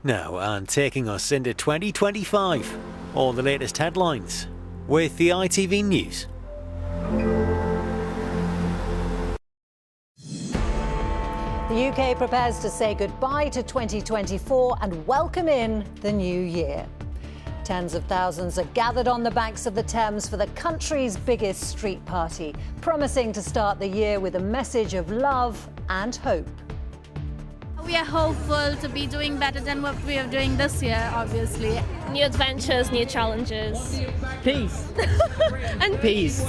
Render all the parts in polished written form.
Now, and taking us into 2025, all the latest headlines with the ITV News. The UK prepares to say goodbye to 2024 and welcome in the new year. Tens of thousands are gathered on the banks of the Thames for the country's biggest street party, promising to start the year with a message of love and hope. We are hopeful to be doing better than what we are doing this year, obviously. New adventures, new challenges. Peace. And Peace.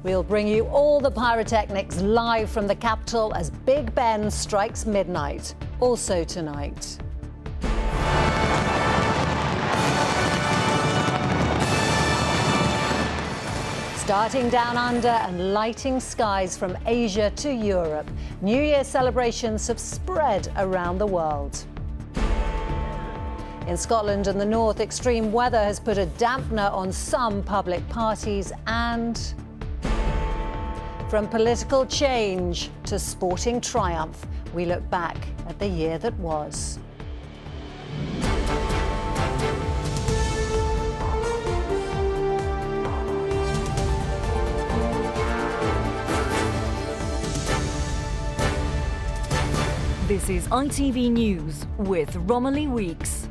We'll bring you all the pyrotechnics live from the capital as Big Ben strikes midnight, also tonight. Starting down under and lighting skies from Asia to Europe, New Year celebrations have spread around the world. In Scotland and the north, extreme weather has put a dampener on some public parties and from political change to sporting triumph, we look back at the year that was. This is ITV News with Romilly Weeks.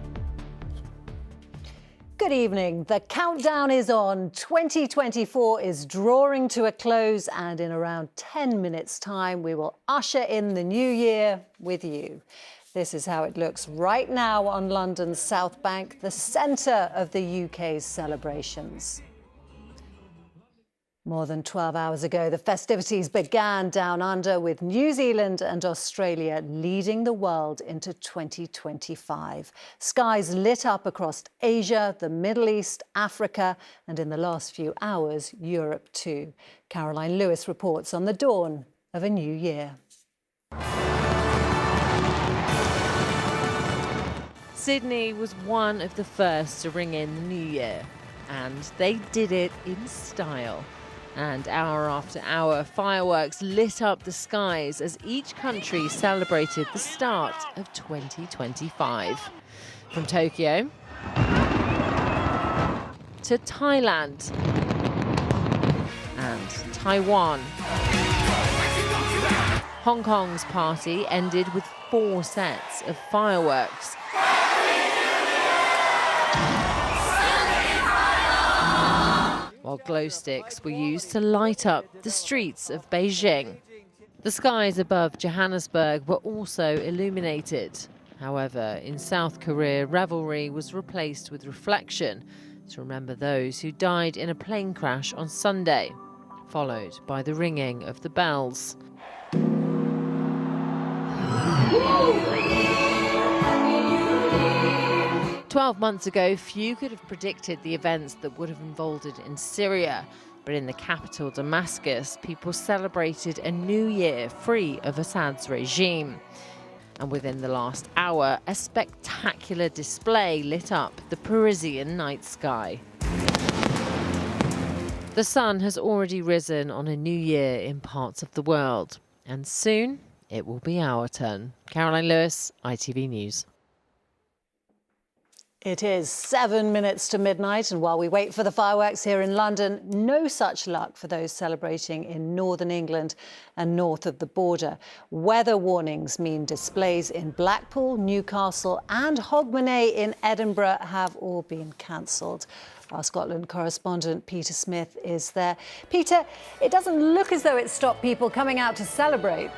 Good evening. The countdown is on. 2024 is drawing to a close, and in around 10 minutes' time, we will usher in the new year with you. This is how it looks right now on London's South Bank, the centre of the UK's celebrations. More than 12 hours ago, the festivities began down under, with New Zealand and Australia leading the world into 2025. Skies lit up across Asia, the Middle East, Africa, and in the last few hours, Europe too. Caroline Lewis reports on the dawn of a new year. Sydney was one of the first to ring in the new year, and they did it in style. And hour after hour, fireworks lit up the skies as each country celebrated the start of 2025. From Tokyo to Thailand and Taiwan. Hong Kong's party ended with 4 sets of fireworks. While glow sticks were used to light up the streets of Beijing. The skies above Johannesburg were also illuminated. However, in South Korea, revelry was replaced with reflection to remember those who died in a plane crash on Sunday, followed by the ringing of the bells. 12 months ago, few could have predicted the events that would have unfolded in Syria. But in the capital, Damascus, people celebrated a new year free of Assad's regime. And within the last hour, a spectacular display lit up the Parisian night sky. The sun has already risen on a new year in parts of the world. And soon, it will be our turn. Caroline Lewis, ITV News. It is 7 minutes to midnight, and while we wait for the fireworks here in London, no such luck for those celebrating in northern England and north of the border. Weather warnings mean displays in Blackpool, Newcastle and Hogmanay in Edinburgh have all been cancelled. Our Scotland correspondent Peter Smith is there. Peter, it doesn't look as though it stopped people coming out to celebrate.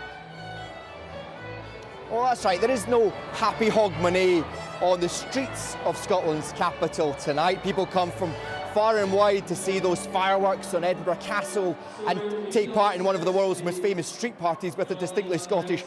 Well, that's right. There is no happy Hogmanay on the streets of Scotland's capital tonight. People come from far and wide to see those fireworks on Edinburgh Castle and take part in one of the world's most famous street parties with a distinctly Scottish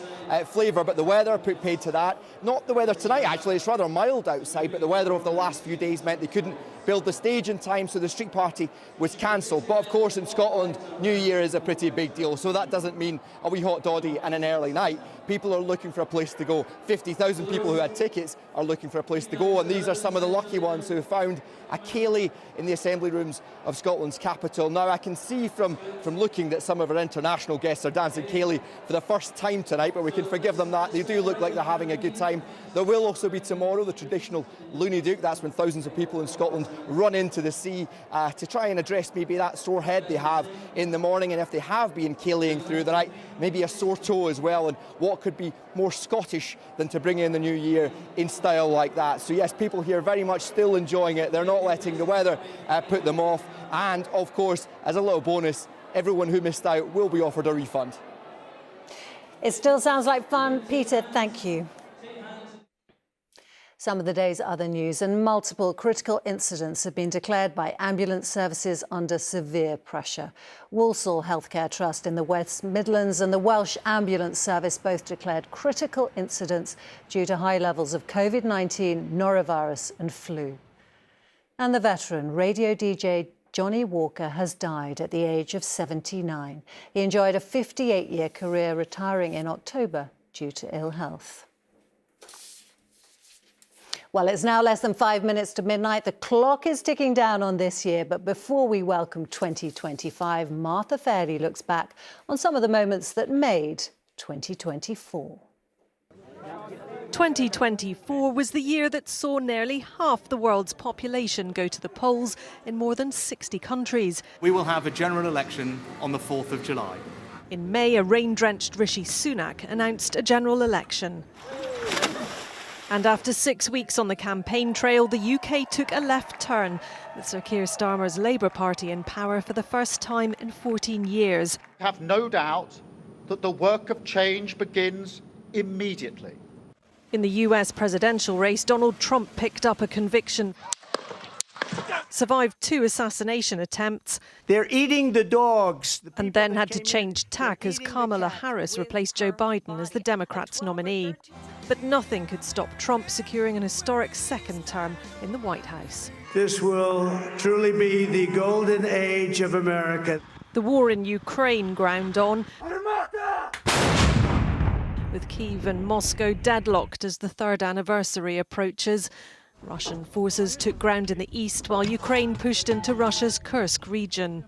flavour. But the weather put paid to that. Not the weather tonight, actually. It's rather mild outside, but the weather over the last few days meant they couldn't build the stage in time, so the street party was cancelled. But of course, in Scotland, New Year is a pretty big deal, so that doesn't mean a wee hot doddy and an early night. People are looking for a place to go. 50,000 people who had tickets are looking for a place to go, and these are some of the lucky ones who found a ceilidh in the assembly rooms of Scotland's capital. Now, I can see from looking that some of our international guests are dancing ceilidh for the first time tonight, but we can forgive them that. They do look like they're having a good time. There will also be tomorrow the traditional Looney Duke. That's when thousands of people in Scotland run into the sea to try and address maybe that sore head they have in the morning, and if they have been ceilidhing through the night, maybe a sore toe as well. And what could be more Scottish than to bring in the new year in style like that? So yes, people here very much still enjoying it. They're not letting the weather put them off. And of course, as a little bonus, everyone who missed out will be offered a refund. It still sounds like fun. Peter, thank you. Some of the day's other news, and multiple critical incidents have been declared by ambulance services under severe pressure. Walsall Healthcare Trust in the West Midlands and the Welsh Ambulance Service both declared critical incidents due to high levels of COVID-19, norovirus and flu. And the veteran radio DJ Johnny Walker has died at the age of 79. He enjoyed a 58-year career, retiring in October due to ill health. Well, it's now less than 5 minutes to midnight. The clock is ticking down on this year, but before we welcome 2025, Martha Fairley looks back on some of the moments that made 2024. 2024 was the year that saw nearly half the world's population go to the polls in more than 60 countries. We will have a general election on the 4th of July. In May, a rain-drenched Rishi Sunak announced a general election. And after 6 weeks on the campaign trail, the UK took a left turn, with Sir Keir Starmer's Labour Party in power for the first time in 14 years. I have no doubt that the work of change begins immediately. In the US presidential race, Donald Trump picked up a conviction, survived 2 assassination attempts. They're eating the dogs. And then had to change tack as Kamala Harris replaced Joe Biden as the Democrats' nominee. But nothing could stop Trump securing an historic second term in the White House. This will truly be the golden age of America. The war in Ukraine ground on, with Kyiv and Moscow deadlocked as the 3rd anniversary approaches. Russian forces took ground in the east while Ukraine pushed into Russia's Kursk region.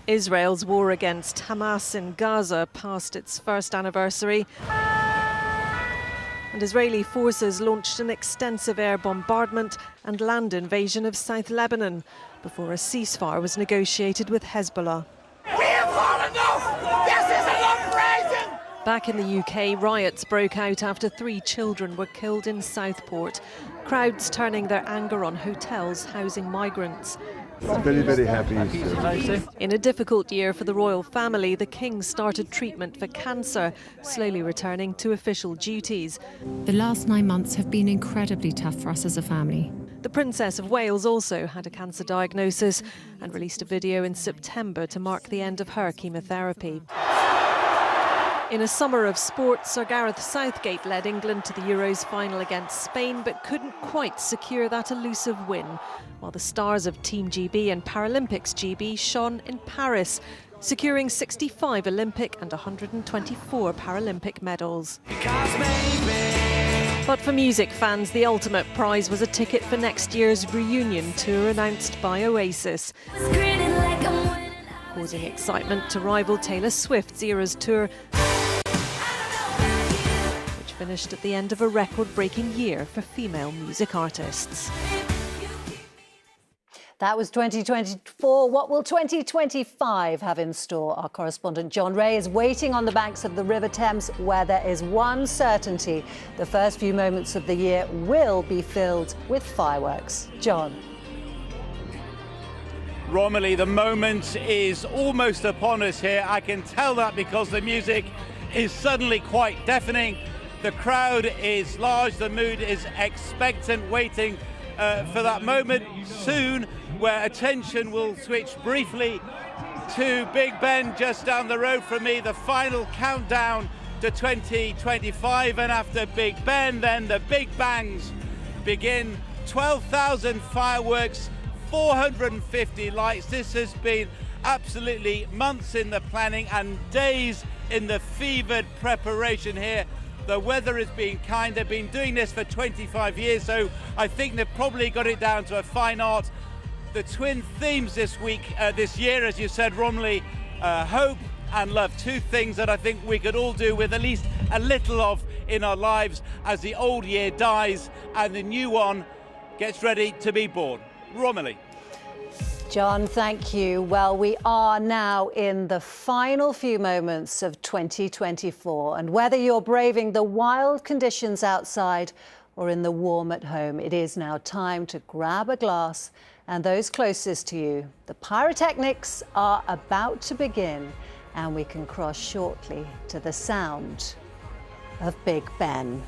Israel's war against Hamas in Gaza passed its 1st anniversary. And Israeli forces launched an extensive air bombardment and land invasion of South Lebanon before a ceasefire was negotiated with Hezbollah. We have had enough! This is an uprising! Back in the UK, riots broke out after 3 children were killed in Southport. Crowds turning their anger on hotels housing migrants. Very, very happy Easter. In a difficult year for the royal family, the King started treatment for cancer, slowly returning to official duties. The last 9 months have been incredibly tough for us as a family. The Princess of Wales also had a cancer diagnosis and released a video in September to mark the end of her chemotherapy. In a summer of sports, Sir Gareth Southgate led England to the Euros final against Spain, but couldn't quite secure that elusive win, while the stars of Team GB and Paralympics GB shone in Paris, securing 65 Olympic and 124 Paralympic medals. But for music fans, the ultimate prize was a ticket for next year's reunion tour announced by Oasis, causing excitement to rival Taylor Swift's Eras tour, which finished at the end of a record-breaking year for female music artists. That was 2024. What will 2025 have in store? Our correspondent John Ray is waiting on the banks of the River Thames, where there is one certainty: the first few moments of the year will be filled with fireworks. John. Romilly, the moment is almost upon us here. I can tell that because the music is suddenly quite deafening. The crowd is large, the mood is expectant, waiting for that moment soon, where attention will switch briefly to Big Ben just down the road from me, the final countdown to 2025. And after Big Ben, then the big bangs begin. 12,000 fireworks, 450 lights. This has been absolutely months in the planning and days in the fevered preparation here. The weather has been kind. They've been doing this for 25 years, so I think they've probably got it down to a fine art. The twin themes this year, as you said, Romilly, hope and love, two things that I think we could all do with at least a little of in our lives as the old year dies and the new one gets ready to be born. Romilly. John, thank you. Well, we are now in the final few moments of 2024, and whether you're braving the wild conditions outside or in the warm at home, it is now time to grab a glass, and those closest to you, the pyrotechnics are about to begin, and we can cross shortly to the sound of Big Ben.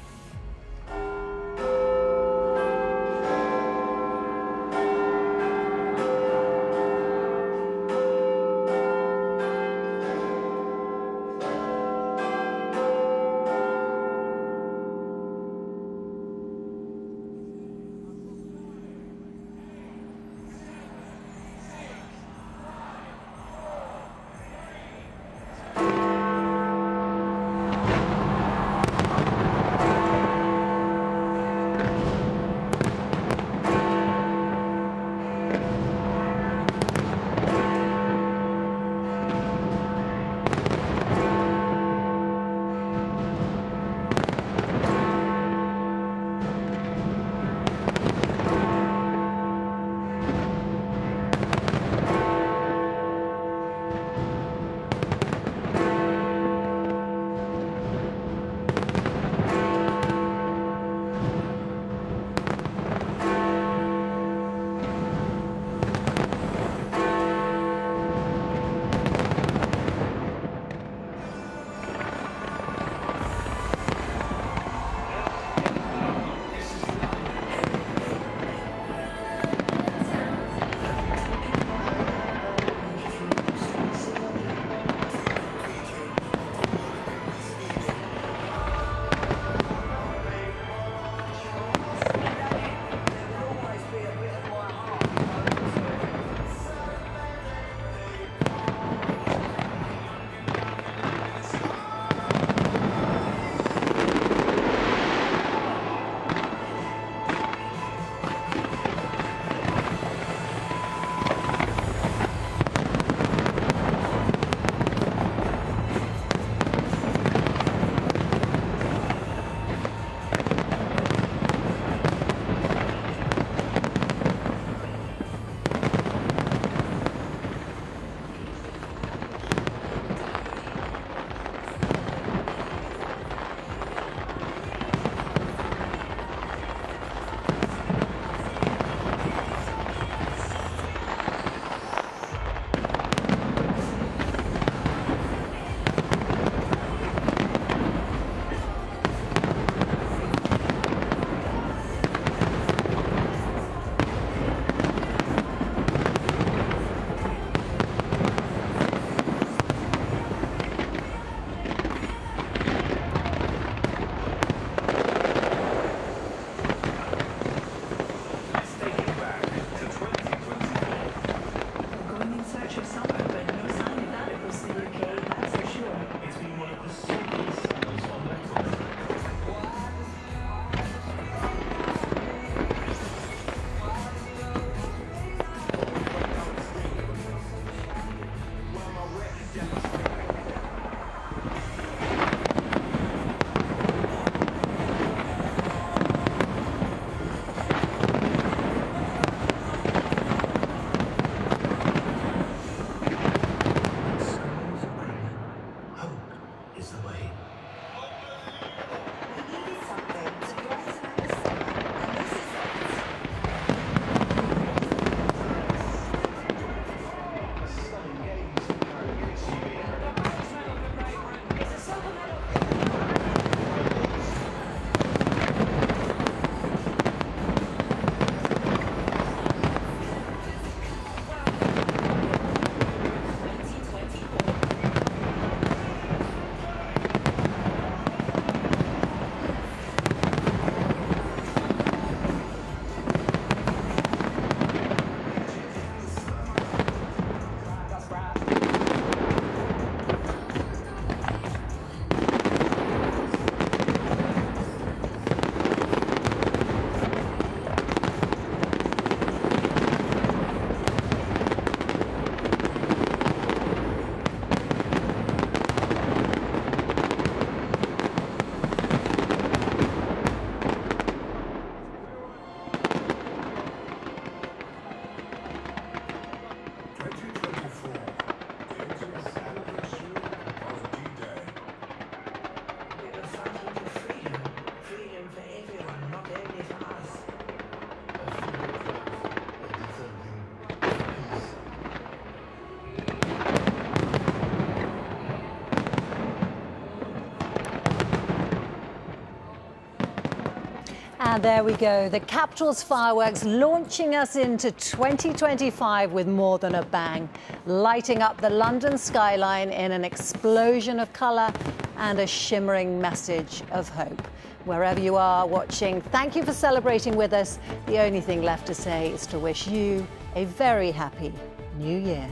And there we go, the capital's fireworks launching us into 2025 with more than a bang, lighting up the London skyline in an explosion of colour and a shimmering message of hope. Wherever you are watching, thank you for celebrating with us. The only thing left to say is to wish you a very happy New Year.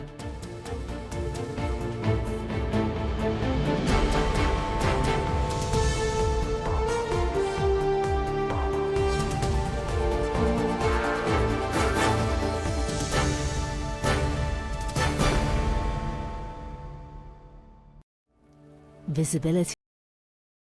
Visibility.